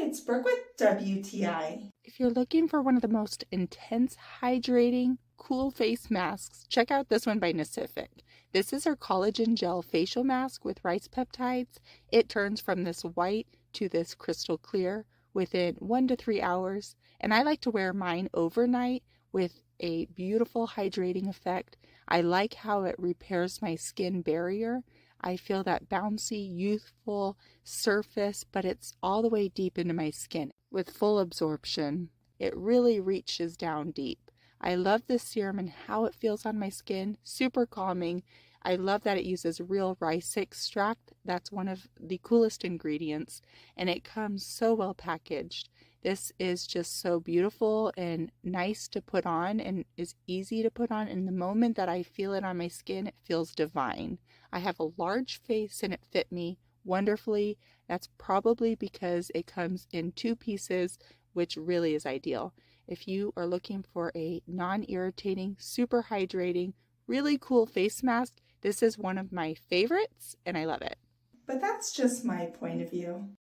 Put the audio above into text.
Hi, it's Brooke with WTI. If you're looking for one of the most intense, hydrating, cool face masks, check out this one by NACIFIC. This is our collagen gel facial mask with rice peptides. It turns from this white to this crystal clear within 1 to 3 hours. And I like to wear mine overnight with a beautiful hydrating effect. I like how it repairs my skin barrier. I feel that bouncy, youthful surface, but it's all the way deep into my skin with full absorption. It really reaches down deep. I love this serum and how it feels on my skin. Super calming. I love that it uses real rice extract. That's one of the coolest ingredients, and it comes so well packaged. This is just so beautiful and nice to put on and is easy to put on. And the moment that I feel it on my skin, it feels divine. I have a large face and it fit me wonderfully. That's probably because it comes in 2 pieces, which really is ideal. If you are looking for a non-irritating, super hydrating, really cool face mask, this is one of my favorites and I love it. But that's just my point of view.